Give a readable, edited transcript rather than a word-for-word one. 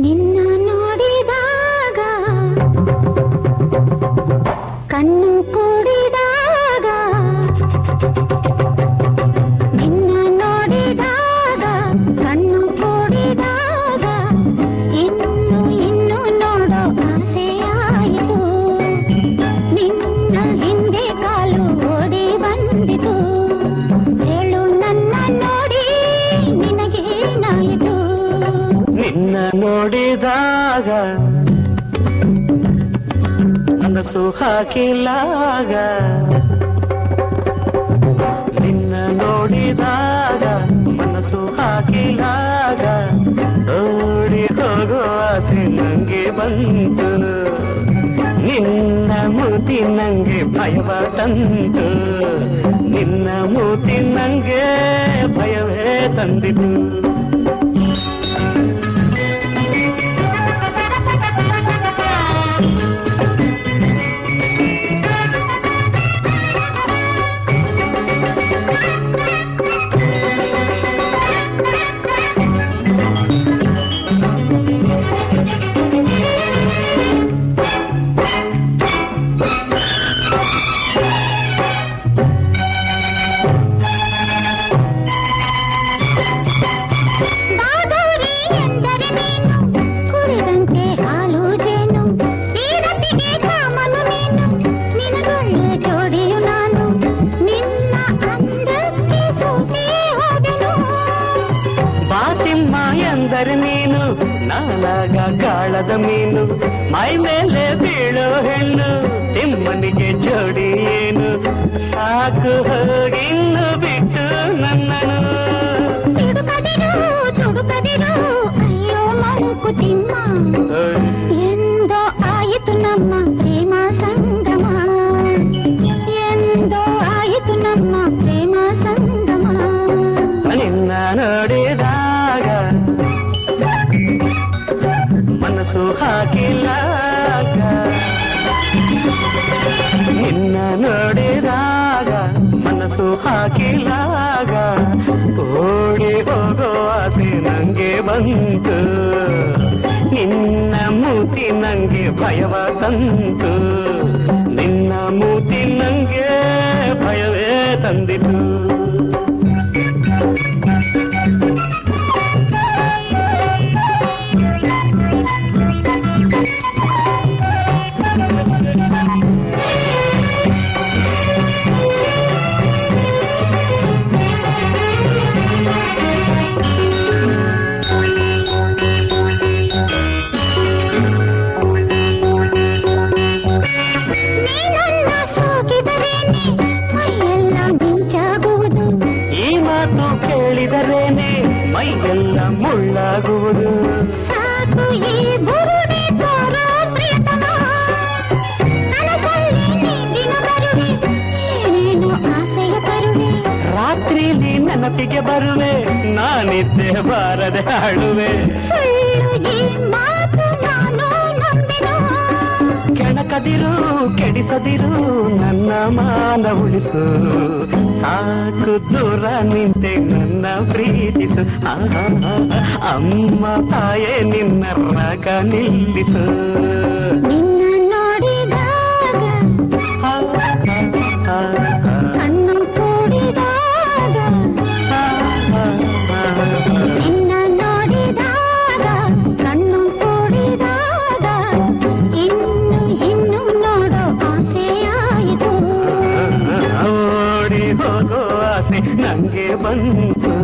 ನಿನ್ನ ನೋಡಿದಾಗ ಕಣ್ಣು ಕೂಡಿದಾಗ ನಿನ್ನ ನೋಡಿದಾಗ ಕಣ್ಣು ಕೂಡಿದಾಗ ಇನ್ನು ನೋಡೋ ಆಸೆಯಾಯಿತು. ನಿನ್ನ ಹಿಂದೆ ಕಾಲು ಓಡಿ ಬಂದಿತು. ಹೇಳು ನನ್ನ ನೋಡಿ ನಿನಗೇನಾಯಿತು? ನಿನ್ನ ನೋಡಿದಾಗ ಮನಸ್ಸು ಹಾಕಿಲಾಗ ನಿನ್ನ ನೋಡಿದಾಗ ಮನಸ್ಸು ಹಾಕಿಲಾಗ ಓಡಿ ಹೋಗೋ ಆಸೆ ನಂಗೆ ಬಂತು. ನಿನ್ನ ಮೂತಿ ನಂಗೆ ಭಯವ ತಂತು. ನಿನ್ನ ಮೂತಿ ನಂಗೆ ಭಯವೇ ತಂದಿತು. ನೀನು ನಾನಾಗ ಕಾಳದ ಮೀನು ಮೈ ಮೇಲೆ ಬೀಳೋ ಹೆಣ್ಣು ತಿಮ್ಮನಿಗೆ ಜೋಡಿ ಏನು ಸಾಕು ಹೋಗಿನ್ನು ಬಿಟ್ಟು ನನ್ನನು ಅಯ್ಯೋ ಮಂಕುತಿಮ್ಮ ಎಂದೋ ಆಯಿತು ನಮ್ಮ ಪ್ರೇಮ ಸಂಗಮ. ಎಂದೋ ಆಯಿತು ನಮ್ಮ ಪ್ರೇಮ ಸಂಗಮ. ನಿನ್ನ ನೋಡಿದಾಗ ಮನಸ್ಸು ಹಾಕಿಲಾಗ ನಿನ್ನ ನೋಡಿದಾಗ ಮನಸ್ಸು ಹಾಕಿಲಾಗ ಓಡಿ ಹೋಗೋ ಆಸೆ ನಂಗೆ ಬಂತು. ನಿನ್ನ ಮೂತಿ ನಂಗೆ ಭಯವ ತಂತು. ನಿನ್ನ ಮೂತಿ ನಂಗೆ ಭಯವೇ ತಂದಿತು. ಕೇಳಿದರೇನೆ ಮೈಯೆಲ್ಲ ಮುಳ್ಳಾಗುವುದು. ಸಾಕು ಈ ಬುರುಡೆ ತೋರೋ ಪ್ರಿಯತಮ. ಕನಸಲ್ಲಿ ನೀದಿನ ಬರುವೆ ಏನೇನೋ ಆಸೆಯ ಬರುವೆ. ರಾತ್ರಿಲಿ ನೆನಪಿಗೆ ಬರುವೆ ನಾನಿದ್ದೆ ಬಾರದೆ ಹಾಡುವೆ. ಸುಳ್ಳು ಈ ಮಾತು ನಾನು ನಂಬಿನ. ಕೆಣಕದಿರು ಕೆಡಿಸದಿರು ನನ್ನ ಮಾನ ಉಳಿಸು. ಸಾಕು ದೂರ ನಿಂತೆ ನನ್ನ ಪ್ರೀತಿಸು. ಅಮ್ಮ ತಾಯೇ ನಿನ್ನ ರಾಗ ನಿಲ್ಲಿಸು. ನಿನ್ನ ನೋಡಿದಾಗ ಕಣ್ಣು ಕೂಡಿದಾಗ ನಿನ್ನ ನೋಡಿದಾಗ ಕಣ್ಣು ಕೂಡಿದಾಗ ಇನ್ನು ನೋಡೋ ಆಸೆಯಾಯಿತು. ಓಡಿ ಹೋಗೋ ಆಸೆ ನಂಗೆ ಬಂತು.